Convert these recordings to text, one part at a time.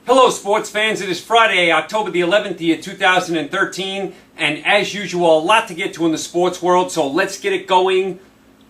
Hello sports fans, it is Friday, October the 11th, year 2013, and as usual, a lot to get to in the sports world, so let's get it going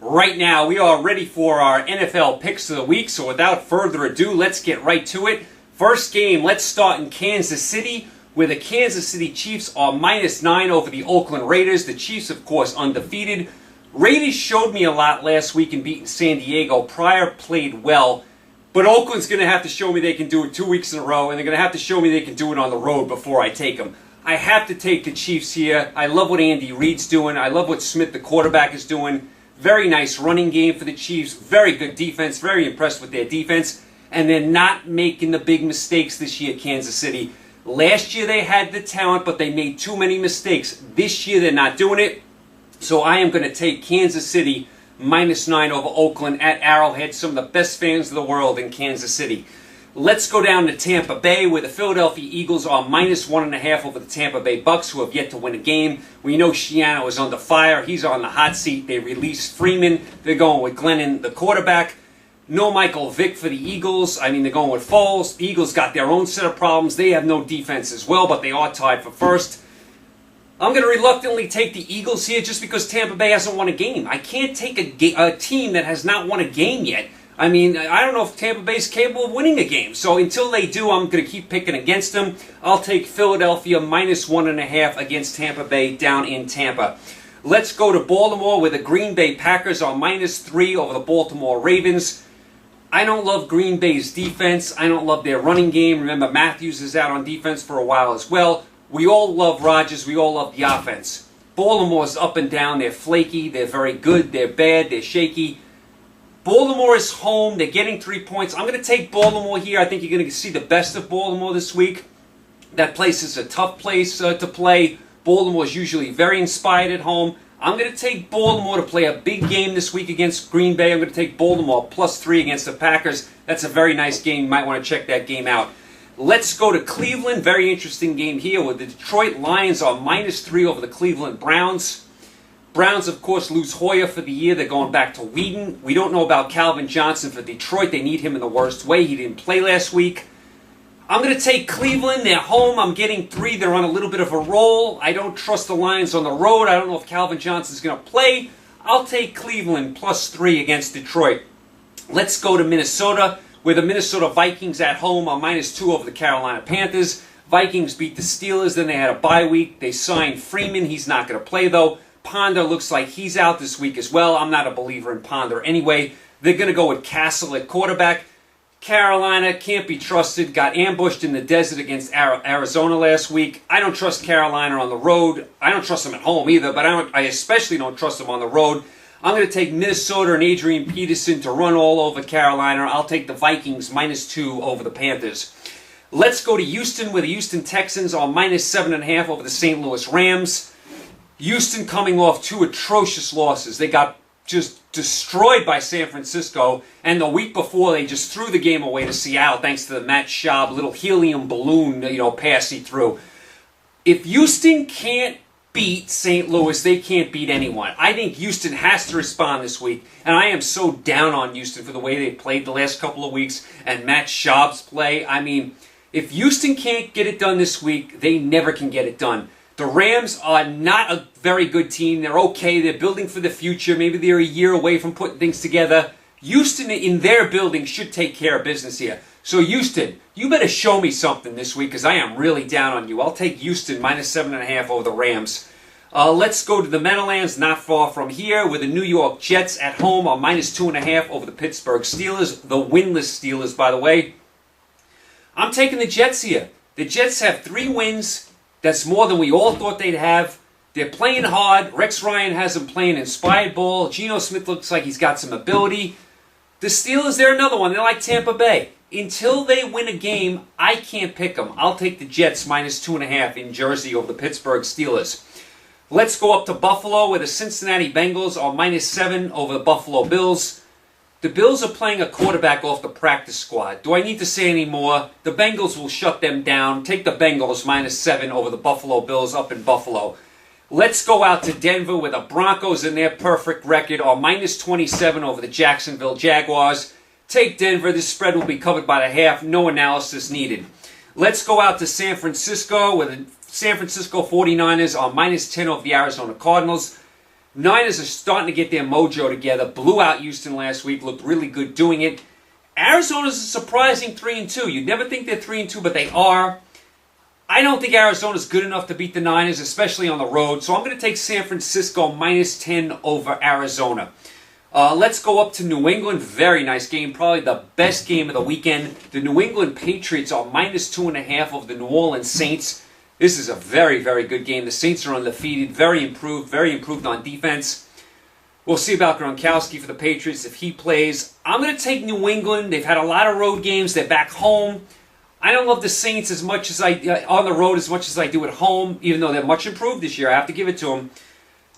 right now. We are ready for our NFL picks of the week, so without further ado, let's get right to it. First game, let's start in Kansas City, where the Kansas City Chiefs are -9 over the Oakland Raiders. The Chiefs, of course, undefeated. Raiders showed me a lot last week in beating San Diego. Pryor played well. But Oakland's going to have to show me they can do it 2 weeks in a row, and they're going to have to show me they can do it on the road before I take them. I have to take the Chiefs here. I love what Andy Reid's doing. I love what Smith, the quarterback, is doing. Very nice running game for the Chiefs. Very good defense. Very impressed with their defense. And they're not making the big mistakes this year, Kansas City. Last year they had the talent, but they made too many mistakes. This year they're not doing it. So I am going to take Kansas City -9 over Oakland at Arrowhead. Some of the best fans of the world in Kansas City. Let's go down to Tampa Bay, where the Philadelphia Eagles are -1.5 over the Tampa Bay Bucks, who have yet to win a game. We know Shiano is under fire. He's on the hot seat. They released Freeman. They're going with Glennon, the quarterback. No Michael Vick for the Eagles. I mean, they're going with Foles. The Eagles got their own set of problems. They have no defense as well, but they are tied for first. I'm going to reluctantly take the Eagles here just because Tampa Bay hasn't won a game. I can't take a team that has not won a game yet. I mean, I don't know if Tampa Bay is capable of winning a game. So until they do, I'm going to keep picking against them. I'll take Philadelphia -1.5 against Tampa Bay down in Tampa. Let's go to Baltimore, where the Green Bay Packers are -3 over the Baltimore Ravens. I don't love Green Bay's defense. I don't love their running game. Remember, Matthews is out on defense for a while as well. We all love Rodgers. We all love the offense. Baltimore's up and down. They're flaky. They're very good. They're bad. They're shaky. Baltimore is home. They're getting 3 points. I'm going to take Baltimore here. I think you're going to see the best of Baltimore this week. That place is a tough place to play. Baltimore is usually very inspired at home. I'm going to take Baltimore to play a big game this week against Green Bay. I'm going to take Baltimore +3 against the Packers. That's a very nice game. You might want to check that game out. Let's go to Cleveland. Very interesting game here where the Detroit Lions are -3 over the Cleveland Browns. Browns, of course, lose Hoyer for the year. They're going back to Whedon. We don't know about Calvin Johnson for Detroit. They need him in the worst way. He didn't play last week. I'm going to take Cleveland. They're home. I'm getting 3. They're on a little bit of a roll. I don't trust the Lions on the road. I don't know if Calvin Johnson's going to play. I'll take Cleveland +3 against Detroit. Let's go to Minnesota, where the Minnesota Vikings at home are -2 over the Carolina Panthers. Vikings beat the Steelers, then they had a bye week. They signed Freeman. He's not going to play, though. Ponder looks like he's out this week as well. I'm not a believer in Ponder anyway. They're going to go with Castle at quarterback. Carolina can't be trusted. Got ambushed in the desert against Arizona last week. I don't trust Carolina on the road. I don't trust them at home either, but I especially don't trust them on the road. I'm going to take Minnesota and Adrian Peterson to run all over Carolina. I'll take the Vikings -2 over the Panthers. Let's go to Houston, where the Houston Texans are -7.5 over the St. Louis Rams. Houston coming off 2 atrocious losses. They got just destroyed by San Francisco, and the week before they just threw the game away to Seattle thanks to the Matt Schaub little helium balloon, pass he threw. If Houston can't beat St. Louis, they can't beat anyone. I think Houston has to respond this week, and I am so down on Houston for the way they played the last couple of weeks and Matt Schaub's play. I mean, if Houston can't get it done this week, they never can get it done. The Rams are not a very good team. They're okay. They're building for the future. Maybe they're a year away from putting things together. Houston, in their building, should take care of business here. So Houston, you better show me something this week because I am really down on you. I'll take Houston -7.5 over the Rams. Let's go to the Meadowlands, not far from here, where the New York Jets at home are -2.5 over the Pittsburgh Steelers. The winless Steelers, by the way. I'm taking the Jets here. The Jets have 3 wins. That's more than we all thought they'd have. They're playing hard. Rex Ryan has them playing inspired ball. Geno Smith looks like he's got some ability. The Steelers, they're another one. They're like Tampa Bay. Until they win a game, I can't pick them. I'll take the Jets -2.5 in Jersey over the Pittsburgh Steelers. Let's go up to Buffalo, where the Cincinnati Bengals are -7 over the Buffalo Bills. The Bills are playing a quarterback off the practice squad. Do I need to say any more? The Bengals will shut them down. Take the Bengals -7 over the Buffalo Bills up in Buffalo. Let's go out to Denver, where the Broncos in their perfect record are -27 over the Jacksonville Jaguars. Take Denver. This spread will be covered by the half. No analysis needed. Let's go out to San Francisco, where the San Francisco 49ers are -10 over the Arizona Cardinals. Niners are starting to get their mojo together. Blew out Houston last week. Looked really good doing it. Arizona's a surprising 3-2. You'd never think they're 3-2, but they are. I don't think Arizona's good enough to beat the Niners, especially on the road. So I'm going to take San Francisco -10 over Arizona. Let's go up to New England. Very nice game. Probably the best game of the weekend. The New England Patriots are -2.5 over the New Orleans Saints. This is a very, very good game. The Saints are undefeated. Very improved on defense. We'll see about Gronkowski for the Patriots if he plays. I'm going to take New England. They've had a lot of road games. They're back home. I don't love the Saints as much as on the road as much as I do at home, even though they're much improved this year. I have to give it to them.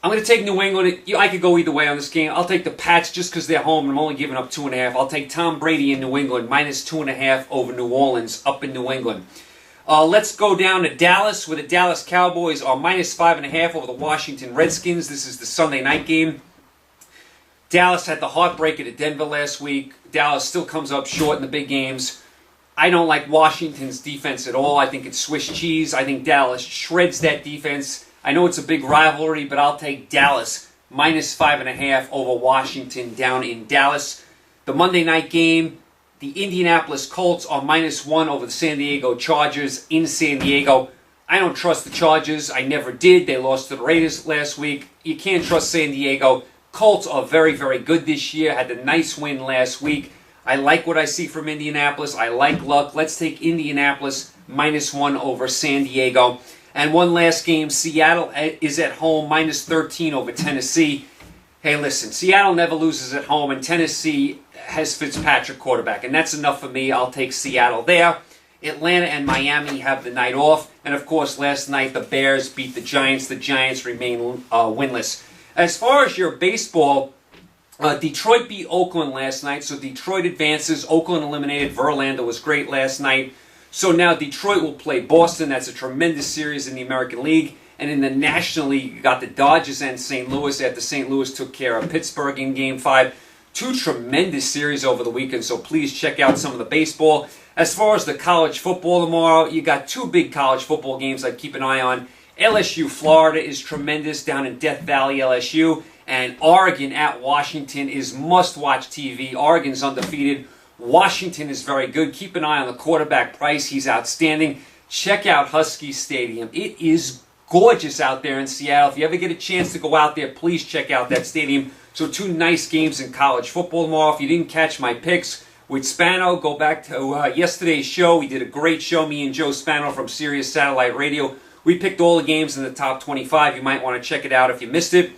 I'm going to take New England. I could go either way on this game. I'll take the Pats just because they're home and I'm only giving up 2.5. I'll take Tom Brady in New England, -2.5 over New Orleans up in New England. Let's go down to Dallas, where the Dallas Cowboys are -5.5 over the Washington Redskins. This is the Sunday night game. Dallas had the heartbreaker to Denver last week. Dallas still comes up short in the big games. I don't like Washington's defense at all. I think it's Swiss cheese. I think Dallas shreds that defense. I know it's a big rivalry, but I'll take Dallas -5.5 over Washington down in Dallas. The Monday night game, the Indianapolis Colts are -1 over the San Diego Chargers in San Diego. I don't trust the Chargers. I never did. They lost to the Raiders last week. You can't trust San Diego. Colts are very, very good this year. Had a nice win last week. I like what I see from Indianapolis. I like luck. Let's take Indianapolis -1 over San Diego. And one last game, Seattle is at home, -13 over Tennessee. Hey, listen, Seattle never loses at home, and Tennessee has Fitzpatrick quarterback, and that's enough for me. I'll take Seattle there. Atlanta and Miami have the night off. And, of course, last night the Bears beat the Giants. The Giants remain winless. As far as your baseball, Detroit beat Oakland last night, so Detroit advances. Oakland eliminated. Verlander was great last night. So now Detroit will play Boston. That's a tremendous series in the American League. And in the National League, you got the Dodgers and St. Louis after St. Louis took care of Pittsburgh in Game 5. Two tremendous series over the weekend, so please check out some of the baseball. As far as the college football tomorrow, you got two big college football games I'd keep an eye on. LSU, Florida is tremendous down in Death Valley, LSU. And Oregon at Washington is must-watch TV. Oregon's undefeated. Washington is very good. Keep an eye on the quarterback Price. He's outstanding. Check out Husky Stadium. It is gorgeous out there in Seattle. If you ever get a chance to go out there, please check out that stadium. So two nice games in college football tomorrow. If you didn't catch my picks with Spano, go back to yesterday's show. We did a great show, me and Joe Spano from Sirius Satellite Radio. We picked all the games in the top 25. You might want to check it out if you missed it.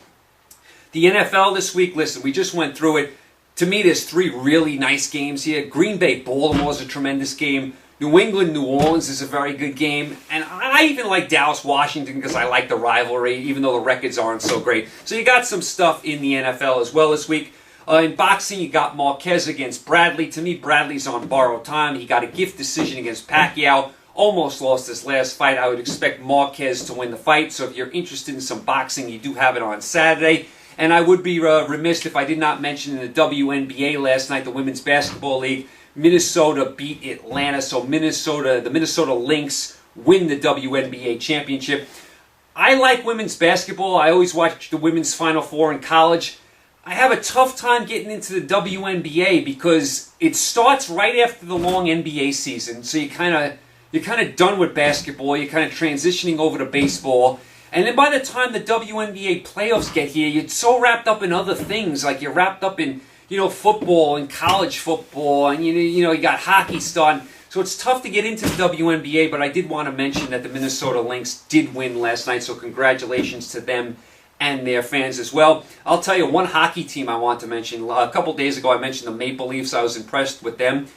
The NFL this week, listen, we just went through it. To me, there's three really nice games here. Green Bay, Baltimore is a tremendous game. New England, New Orleans is a very good game. And I even like Dallas, Washington because I like the rivalry, even though the records aren't so great. So you got some stuff in the NFL as well this week. In boxing, you got Marquez against Bradley. To me, Bradley's on borrowed time. He got a gift decision against Pacquiao. Almost lost his last fight. I would expect Marquez to win the fight. So if you're interested in some boxing, you do have it on Saturday. And I would be remiss if I did not mention in the WNBA last night, the Women's Basketball League, Minnesota beat Atlanta. So the Minnesota Lynx win the WNBA championship. I like women's basketball. I always watch the women's Final Four in college. I have a tough time getting into the WNBA because it starts right after the long NBA season. So you're kind of done with basketball. You're kind of transitioning over to baseball. And then by the time the WNBA playoffs get here, you're so wrapped up in other things. Like you're wrapped up in, football and college football. And, you got hockey starting. So it's tough to get into the WNBA. But I did want to mention that the Minnesota Lynx did win last night. So congratulations to them and their fans as well. I'll tell you one hockey team I want to mention. A couple days ago I mentioned the Maple Leafs. I was impressed with them.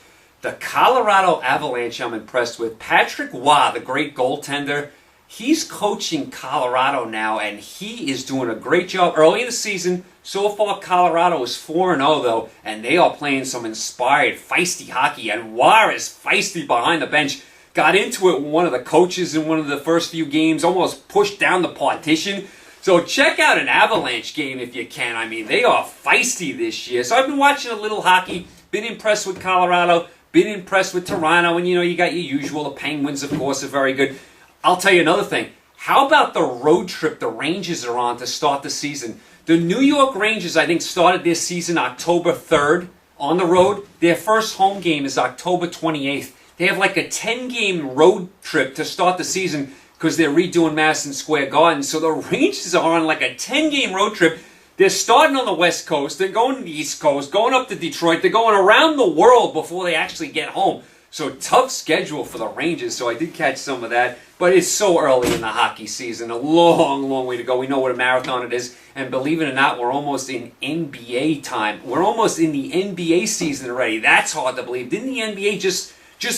The Colorado Avalanche I'm impressed with. Patrick Waugh, the great goaltender. He's coaching Colorado now, and he is doing a great job. Early in the season, so far Colorado is 4-0, though, and they are playing some inspired, feisty hockey. And Waugh is feisty behind the bench. Got into it with one of the coaches in one of the first few games, almost pushed down the partition. So check out an Avalanche game if you can. I mean, they are feisty this year. So I've been watching a little hockey, been impressed with Colorado. been impressed with Toronto, and you got your usual. The Penguins, of course, are very good. I'll tell you another thing. How about the road trip the Rangers are on to start the season? The New York Rangers, I think, started their season October 3rd on the road. Their first home game is October 28th. They have like a 10-game road trip to start the season because they're redoing Madison Square Garden. So the Rangers are on like a 10-game road trip. They're starting on the West Coast. They're going to the East Coast, going up to Detroit. They're going around the world before they actually get home. So tough schedule for the Rangers. So I did catch some of that. But it's so early in the hockey season. A long, long way to go. We know what a marathon it is. And believe it or not, we're almost in NBA time. We're almost in the NBA season already. That's hard to believe. Didn't the NBA just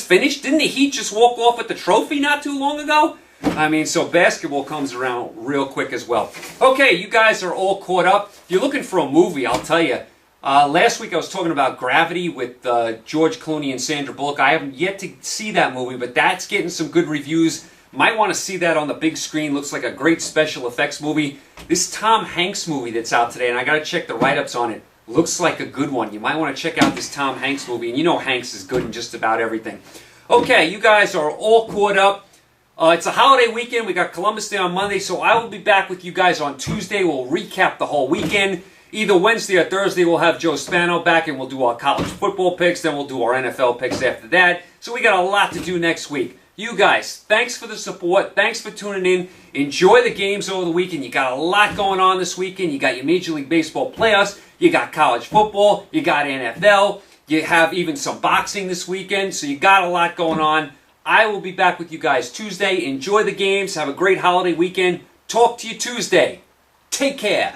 finish? Didn't the Heat just walk off with the trophy not too long ago? I mean, so basketball comes around real quick as well. Okay, you guys are all caught up. You're looking for a movie, I'll tell you. Last week I was talking about Gravity with George Clooney and Sandra Bullock. I haven't yet to see that movie, but that's getting some good reviews. Might want to see that on the big screen. Looks like a great special effects movie. This Tom Hanks movie that's out today, and I got to check the write-ups on it. Looks like a good one. You might want to check out this Tom Hanks movie, and you know Hanks is good in just about everything. Okay, you guys are all caught up. It's a holiday weekend. We got Columbus Day on Monday, so I will be back with you guys on Tuesday. We'll recap the whole weekend. Either Wednesday or Thursday, we'll have Joe Spano back, and we'll do our college football picks. Then we'll do our NFL picks after that. So we got a lot to do next week. You guys, thanks for the support. Thanks for tuning in. Enjoy the games over the weekend. You got a lot going on this weekend. You got your Major League Baseball playoffs. You got college football. You got NFL. You have even some boxing this weekend. So you got a lot going on. I will be back with you guys Tuesday. Enjoy the games. Have a great holiday weekend. Talk to you Tuesday. Take care.